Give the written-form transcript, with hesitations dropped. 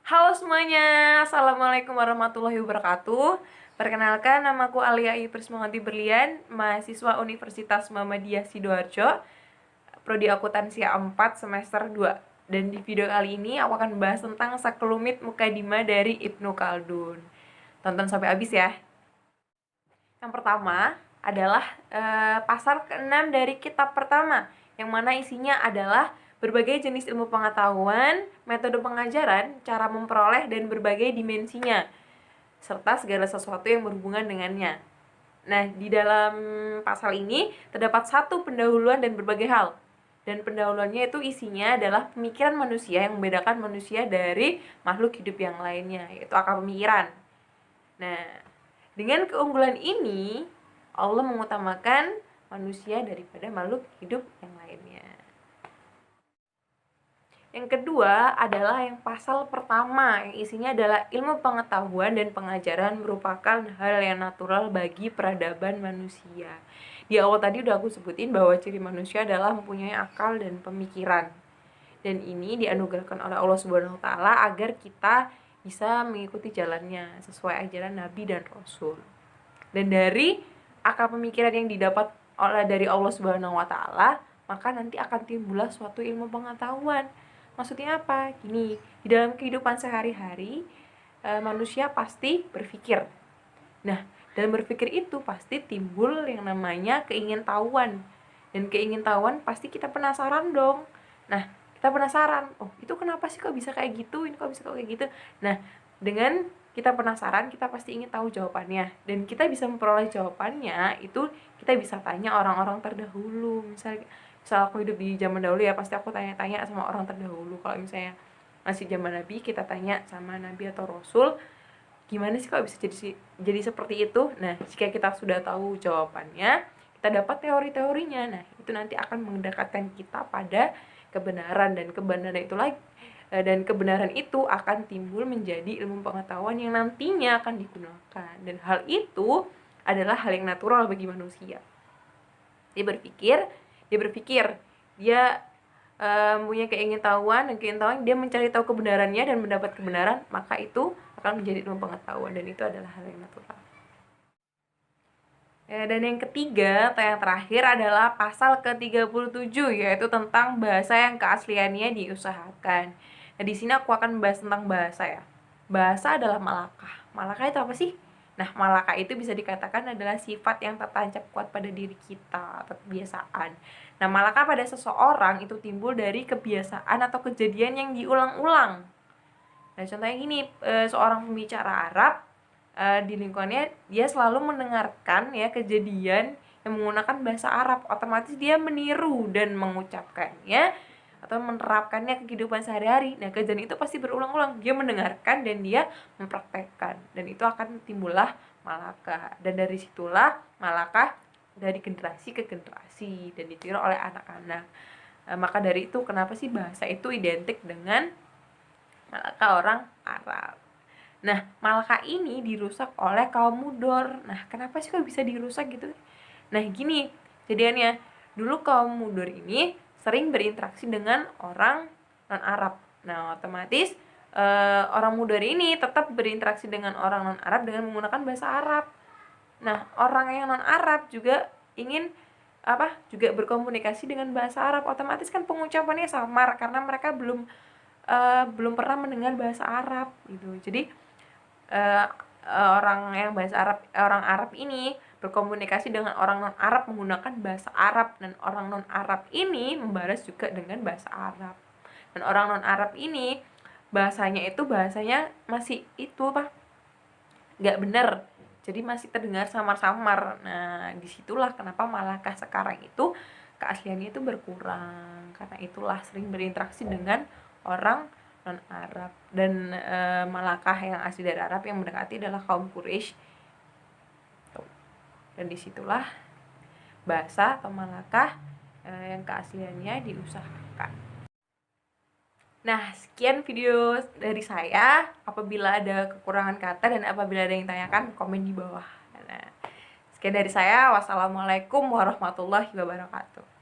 Halo semuanya, Assalamualaikum warahmatullahi wabarakatuh. Perkenalkan, namaku Alia Prismanti Berlian, mahasiswa Universitas Muhammadiyah Sidoarjo, Prodi Akuntansi 4 semester 2. Dan di video kali ini aku akan membahas tentang sekelumit mukadimah dari Ibnu Khaldun. Tonton sampai habis ya. Yang pertama adalah pasal ke-6 dari kitab pertama, yang mana isinya adalah berbagai jenis ilmu pengetahuan, metode pengajaran, cara memperoleh, dan berbagai dimensinya, serta segala sesuatu yang berhubungan dengannya. Nah, di dalam pasal ini terdapat satu pendahuluan dan berbagai hal. Dan pendahuluannya itu isinya adalah pemikiran manusia yang membedakan manusia dari makhluk hidup yang lainnya, yaitu akal pemikiran. Nah, dengan keunggulan ini, Allah mengutamakan manusia daripada makhluk hidup yang lainnya. Yang kedua adalah yang pasal pertama, yang isinya adalah ilmu pengetahuan dan pengajaran merupakan hal yang natural bagi peradaban manusia. Di awal tadi udah aku sebutin bahwa ciri manusia adalah mempunyai akal dan pemikiran. Dan ini dianugerahkan oleh Allah Subhanahu wa taala agar kita bisa mengikuti jalannya sesuai ajaran Nabi dan Rasul. Dan dari akal pemikiran yang didapat dari Allah Subhanahu wa taala, maka nanti akan timbullah suatu ilmu pengetahuan. Maksudnya apa? Gini, di dalam kehidupan sehari-hari manusia pasti berpikir. Nah, dalam berpikir itu pasti timbul yang namanya keingintahuan. Dan keingintahuan pasti kita penasaran dong. Nah, kita penasaran, oh itu kenapa sih kok bisa kayak gitu, ini kok bisa kayak gitu. Nah, dengan kita penasaran, kita pasti ingin tahu jawabannya. Dan kita bisa memperoleh jawabannya, itu kita bisa tanya orang-orang terdahulu. Misal aku hidup di zaman dahulu ya, pasti aku tanya-tanya sama orang terdahulu. Kalau misalnya masih zaman Nabi, kita tanya sama Nabi atau Rasul, gimana sih kok bisa jadi seperti itu. Nah, jika kita sudah tahu jawabannya, kita dapat teori-teorinya. Nah, itu nanti akan mendekatkan kita pada kebenaran, dan kebenaran itu akan timbul menjadi ilmu pengetahuan yang nantinya akan digunakan. Dan hal itu adalah hal yang natural bagi manusia. Dia berpikir, dia punya keingintahuan, dia mencari tahu kebenarannya dan mendapat kebenaran, maka itu akan menjadi ilmu pengetahuan, dan itu adalah hal yang natural. Dan yang ketiga atau yang terakhir adalah pasal ke-37, yaitu tentang bahasa yang keasliannya diusahakan. Nah, di sini aku akan membahas tentang bahasa ya. Bahasa adalah malakah. Malakah itu apa sih? Nah, malakah itu bisa dikatakan adalah sifat yang tertancap kuat pada diri kita atau kebiasaan. Nah, malakah pada seseorang itu timbul dari kebiasaan atau kejadian yang diulang-ulang. Nah, contohnya gini, seorang pembicara Arab di lingkungannya dia selalu mendengarkan ya kejadian yang menggunakan bahasa Arab, otomatis dia meniru dan mengucapkannya atau menerapkannya ke kehidupan sehari-hari. Nah, kejadian itu pasti berulang-ulang, dia mendengarkan dan dia mempraktekkan, dan itu akan timbullah malakah. Dan dari situlah malakah dari generasi ke generasi dan ditiru oleh anak-anak. Maka dari itu kenapa sih bahasa itu identik dengan malakah orang Arab. Nah, malakah ini dirusak oleh kaum Mudor. Nah, kenapa sih kok bisa dirusak gitu? Nah, gini jadiannya. Dulu kaum Mudor ini sering berinteraksi dengan orang non-Arab. Nah, otomatis orang Mudor ini tetap berinteraksi dengan orang non-Arab dengan menggunakan bahasa Arab. Nah, orang yang non-Arab juga ingin juga berkomunikasi dengan bahasa Arab. Otomatis kan pengucapannya samar karena mereka belum pernah mendengar bahasa Arab gitu. Jadi orang Arab ini berkomunikasi dengan orang non Arab menggunakan bahasa Arab, dan orang non Arab ini membalas juga dengan bahasa Arab. Dan orang non Arab ini bahasanya masih nggak benar, jadi masih terdengar samar-samar. Nah, disitulah kenapa malakah sekarang itu keasliannya itu berkurang, karena itulah sering berinteraksi dengan orang non-Arab. Dan malakah yang asli dari Arab yang mendekati adalah kaum Quraisy. Dan disitulah bahasa atau malakah yang keasliannya diusahakan. Nah, sekian video dari saya. Apabila ada kekurangan kata dan apabila ada yang tanyakan, komen di bawah. Nah, sekian dari saya. Wassalamualaikum warahmatullahi wabarakatuh.